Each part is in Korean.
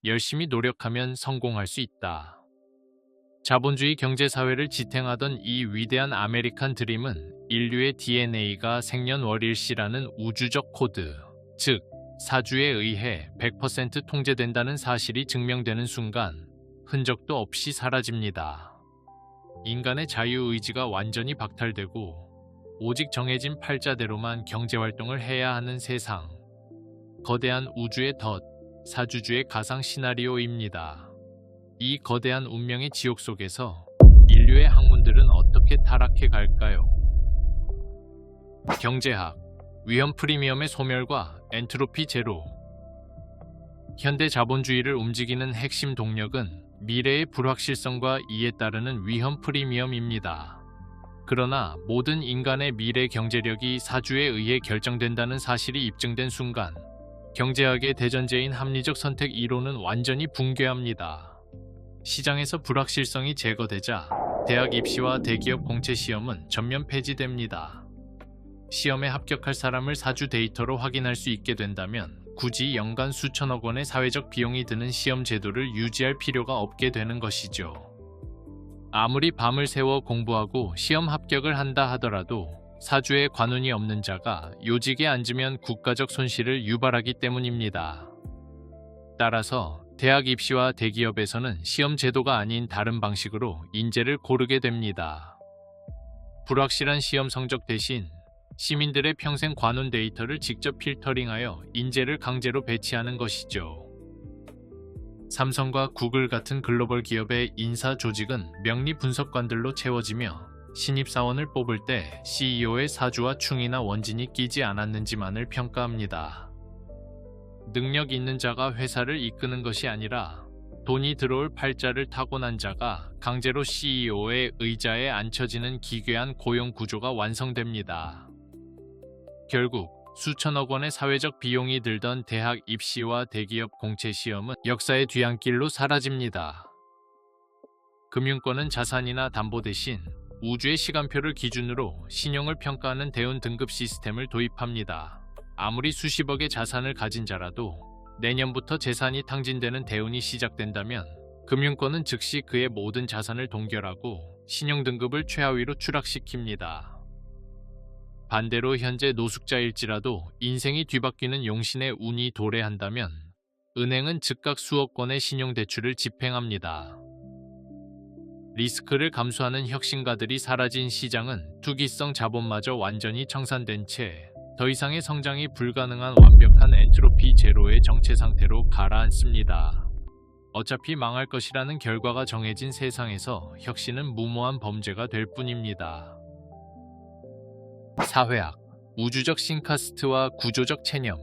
열심히 노력하면 성공할 수 있다. 자본주의 경제사회를 지탱하던 이 위대한 아메리칸 드림은 인류의 DNA가 생년월일시라는 우주적 코드, 즉 사주에 의해 100% 통제된다는 사실이 증명되는 순간 흔적도 없이 사라집니다. 인간의 자유의지가 완전히 박탈되고 오직 정해진 팔자대로만 경제활동을 해야 하는 세상. 거대한 우주의 덫, 사주주의 가상 시나리오입니다. 이 거대한 운명의 지옥 속에서 인류의 학문들은 어떻게 타락해 갈까요? 경제학, 위험 프리미엄의 소멸과 엔트로피 제로. 현대 자본주의를 움직이는 핵심 동력은 미래의 불확실성과 이에 따르는 위험 프리미엄입니다. 그러나 모든 인간의 미래 경제력이 사주에 의해 결정된다는 사실이 입증된 순간 경제학의 대전제인 합리적 선택 이론은 완전히 붕괴합니다. 시장에서 불확실성이 제거되자 대학 입시와 대기업 공채 시험은 전면 폐지됩니다. 시험에 합격할 사람을 사주 데이터로 확인할 수 있게 된다면 굳이 연간 수천억 원의 사회적 비용이 드는 시험 제도를 유지할 필요가 없게 되는 것이죠. 아무리 밤을 새워 공부하고 시험 합격을 한다 하더라도 사주에 관운이 없는 자가 요직에 앉으면 국가적 손실을 유발하기 때문입니다. 따라서 대학 입시와 대기업에서는 시험 제도가 아닌 다른 방식으로 인재를 고르게 됩니다. 불확실한 시험 성적 대신 시민들의 평생 관운 데이터를 직접 필터링하여 인재를 강제로 배치하는 것이죠. 삼성과 구글 같은 글로벌 기업의 인사 조직은 명리 분석관들로 채워지며 신입사원을 뽑을 때 CEO의 사주와 충이나 원진이 끼지 않았는지만을 평가합니다. 능력 있는 자가 회사를 이끄는 것이 아니라 돈이 들어올 팔자를 타고난 자가 강제로 CEO의 의자에 앉혀지는 기괴한 고용 구조가 완성됩니다. 결국 수천억 원의 사회적 비용이 들던 대학 입시와 대기업 공채 시험은 역사의 뒤안길로 사라집니다. 금융권은 자산이나 담보 대신 우주의 시간표를 기준으로 신용을 평가하는 대운 등급 시스템을 도입합니다. 아무리 수십억의 자산을 가진 자라도 내년부터 재산이 탕진되는 대운이 시작된다면 금융권은 즉시 그의 모든 자산을 동결하고 신용 등급을 최하위로 추락시킵니다. 반대로 현재 노숙자일지라도 인생이 뒤바뀌는 용신의 운이 도래한다면 은행은 즉각 수억 건의 신용대출을 집행합니다. 리스크를 감수하는 혁신가들이 사라진 시장은 투기성 자본마저 완전히 청산된 채 더 이상의 성장이 불가능한 완벽한 엔트로피 제로의 정체 상태로 가라앉습니다. 어차피 망할 것이라는 결과가 정해진 세상에서 혁신은 무모한 범죄가 될 뿐입니다. 사회학, 우주적 싱카스트와 구조적 체념.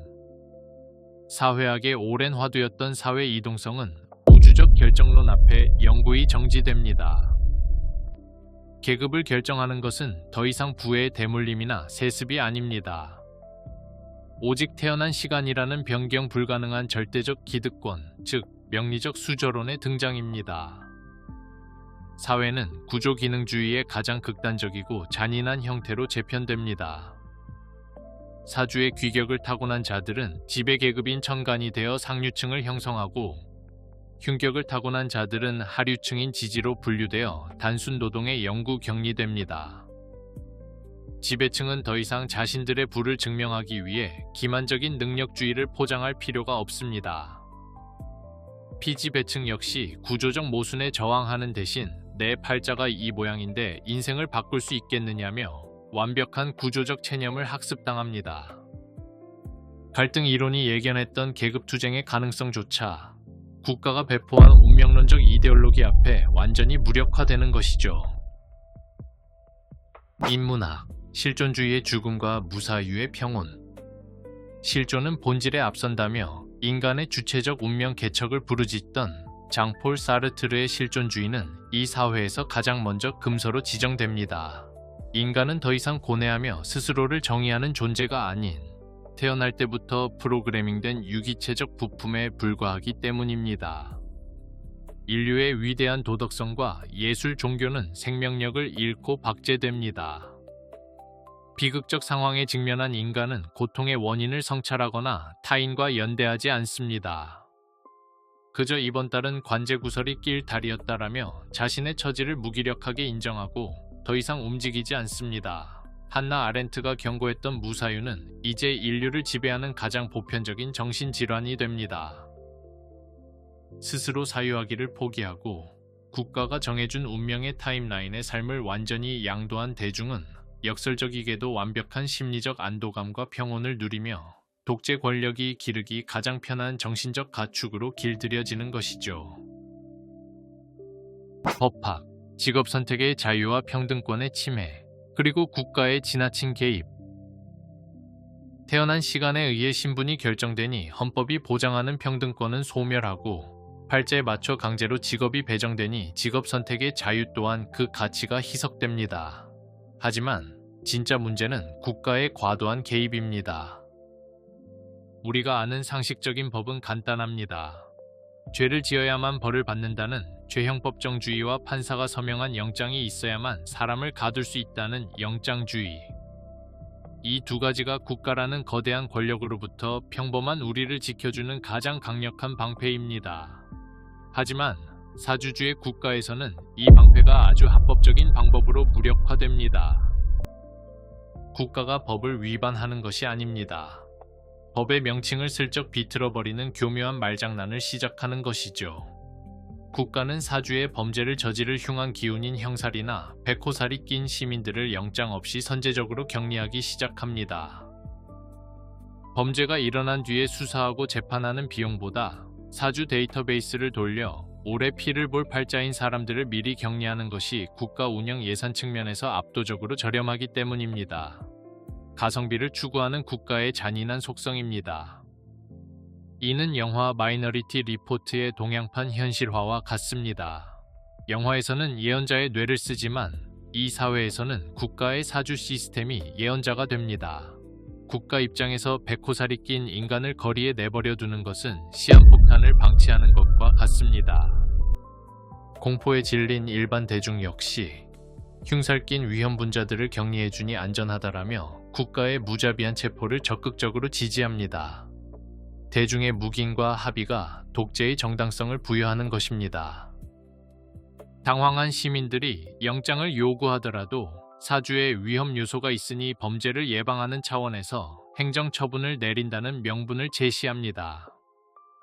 사회학의 오랜 화두였던 사회 이동성은 우주적 결정론 앞에 영구히 정지됩니다. 계급을 결정하는 것은 더 이상 부의 대물림이나 세습이 아닙니다. 오직 태어난 시간이라는 변경 불가능한 절대적 기득권, 즉 명리적 수저론의 등장입니다. 사회는 구조기능주의의 가장 극단적이고 잔인한 형태로 재편됩니다. 사주의 귀격을 타고난 자들은 지배계급인 천간이 되어 상류층을 형성하고 흉격을 타고난 자들은 하류층인 지지로 분류되어 단순 노동에 영구 격리됩니다. 지배층은 더 이상 자신들의 부를 증명하기 위해 기만적인 능력주의를 포장할 필요가 없습니다. 피지배층 역시 구조적 모순에 저항하는 대신 내 팔자가 이 모양인데 인생을 바꿀 수 있겠느냐며 완벽한 구조적 체념을 학습당합니다. 갈등 이론이 예견했던 계급투쟁의 가능성조차 국가가 배포한 운명론적 이데올로기 앞에 완전히 무력화되는 것이죠. 인문학, 실존주의의 죽음과 무사유의 평온. 실존은 본질에 앞선다며 인간의 주체적 운명 개척을 부르짖던 장폴 사르트르의 실존주의는 이 사회에서 가장 먼저 금서로 지정됩니다. 인간은 더 이상 고뇌하며 스스로를 정의하는 존재가 아닌 태어날 때부터 프로그래밍된 유기체적 부품에 불과하기 때문입니다. 인류의 위대한 도덕성과 예술 종교는 생명력을 잃고 박제됩니다. 비극적 상황에 직면한 인간은 고통의 원인을 성찰하거나 타인과 연대하지 않습니다. 그저 이번 달은 관제구설이 낄 달이었다라며 자신의 처지를 무기력하게 인정하고 더 이상 움직이지 않습니다. 한나 아렌트가 경고했던 무사유는 이제 인류를 지배하는 가장 보편적인 정신질환이 됩니다. 스스로 사유하기를 포기하고 국가가 정해준 운명의 타임라인의 삶을 완전히 양도한 대중은 역설적이게도 완벽한 심리적 안도감과 평온을 누리며 독재 권력이 기르기 가장 편한 정신적 가축으로 길들여지는 것이죠. 법학, 직업 선택의 자유와 평등권의 침해, 그리고 국가의 지나친 개입. 태어난 시간에 의해 신분이 결정되니 헌법이 보장하는 평등권은 소멸하고 팔자에 맞춰 강제로 직업이 배정되니 직업 선택의 자유 또한 그 가치가 희석됩니다. 하지만 진짜 문제는 국가의 과도한 개입입니다. 우리가 아는 상식적인 법은 간단합니다. 죄를 지어야만 벌을 받는다는 죄형법정주의와 판사가 서명한 영장이 있어야만 사람을 가둘 수 있다는 영장주의. 이 두 가지가 국가라는 거대한 권력으로부터 평범한 우리를 지켜주는 가장 강력한 방패입니다. 하지만 사주주의 국가에서는 이 방패가 아주 합법적인 방법으로 무력화됩니다. 국가가 법을 위반하는 것이 아닙니다. 법의 명칭을 슬쩍 비틀어버리는 교묘한 말장난을 시작하는 것이죠. 국가는 사주의 범죄를 저지를 흉한 기운인 형살이나 백호살이 낀 시민들을 영장 없이 선제적으로 격리하기 시작합니다. 범죄가 일어난 뒤에 수사하고 재판하는 비용보다 사주 데이터베이스를 돌려 오래 피를 볼 팔자인 사람들을 미리 격리하는 것이 국가 운영 예산 측면에서 압도적으로 저렴하기 때문입니다. 가성비를 추구하는 국가의 잔인한 속성입니다. 이는 영화 마이너리티 리포트의 동양판 현실화와 같습니다. 영화에서는 예언자의 뇌를 쓰지만 이 사회에서는 국가의 사주 시스템이 예언자가 됩니다. 국가 입장에서 백호살이 낀 인간을 거리에 내버려 두는 것은 시한폭탄을 방치하는 것과 같습니다. 공포에 질린 일반 대중 역시 흉살 낀 위험분자들을 격리해주니 안전하다라며 국가의 무자비한 체포를 적극적으로 지지합니다. 대중의 묵인과 합의가 독재의 정당성을 부여하는 것입니다. 당황한 시민들이 영장을 요구하더라도 사주에 위험 요소가 있으니 범죄를 예방하는 차원에서 행정처분을 내린다는 명분을 제시합니다.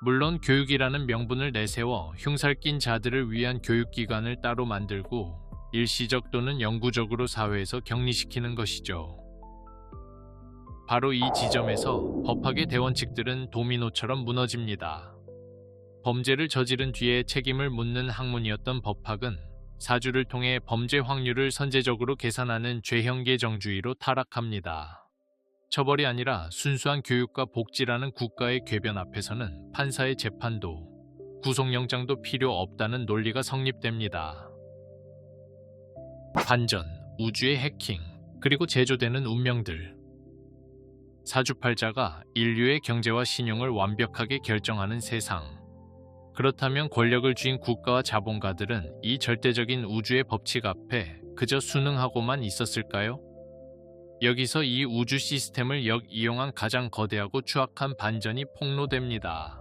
물론 교육이라는 명분을 내세워 흉살 낀 자들을 위한 교육기관을 따로 만들고 일시적 또는 영구적으로 사회에서 격리시키는 것이죠. 바로 이 지점에서 법학의 대원칙들은 도미노처럼 무너집니다. 범죄를 저지른 뒤에 책임을 묻는 학문이었던 법학은 사주를 통해 범죄 확률을 선제적으로 계산하는 죄형계정주의로 타락합니다. 처벌이 아니라 순수한 교육과 복지라는 국가의 궤변 앞에서는 판사의 재판도 구속영장도 필요 없다는 논리가 성립됩니다. 반전, 우주의 해킹, 그리고 제조되는 운명들. 사주팔자가 인류의 경제와 신용을 완벽하게 결정하는 세상. 그렇다면 권력을 쥔 국가와 자본가들은 이 절대적인 우주의 법칙 앞에 그저 순응하고만 있었을까요? 여기서 이 우주 시스템을 역이용한 가장 거대하고 추악한 반전이 폭로됩니다.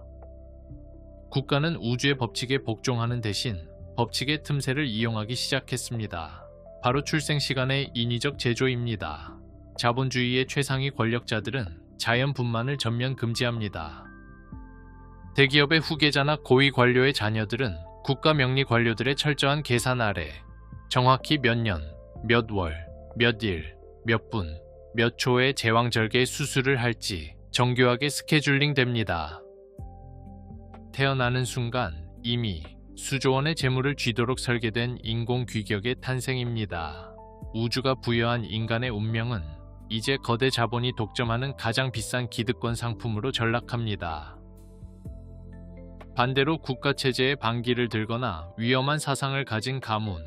국가는 우주의 법칙에 복종하는 대신 법칙의 틈새를 이용하기 시작했습니다. 바로 출생시간의 인위적 제조입니다. 자본주의의 최상위 권력자들은 자연 분만을 전면 금지합니다. 대기업의 후계자나 고위 관료의 자녀들은 국가 명리 관료들의 철저한 계산 아래 정확히 몇 년, 몇 월, 몇 일, 몇 분, 몇 초에 제왕절개 수술을 할지 정교하게 스케줄링 됩니다. 태어나는 순간 이미 수조 원의 재물을 쥐도록 설계된 인공귀격의 탄생입니다. 우주가 부여한 인간의 운명은 이제 거대 자본이 독점하는 가장 비싼 기득권 상품으로 전락합니다. 반대로 국가체제의 반기를 들거나 위험한 사상을 가진 가문,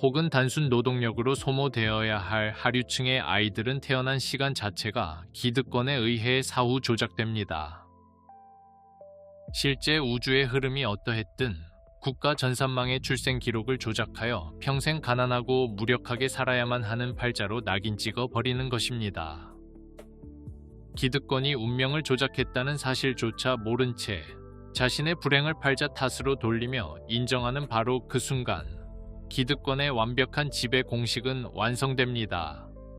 혹은 단순 노동력으로 소모되어야 할 하류층의 아이들은 태어난 시간 자체가 기득권에 의해 사후 조작됩니다. 실제 우주의 흐름이 어떠했든 국가 전산망의 출생 기록을 조작하여 평생 가난하고 무력하게 살아야만 하는 팔자로 낙인 찍어 버리는 것입니다. 기득권이 운명을 조작했다는 사실조차 모른 채 자신의 불행을 팔자 탓으로 돌리며 인정하는 바로 그 순간 기득권의 완벽한 지배 공식은 완성됩니다.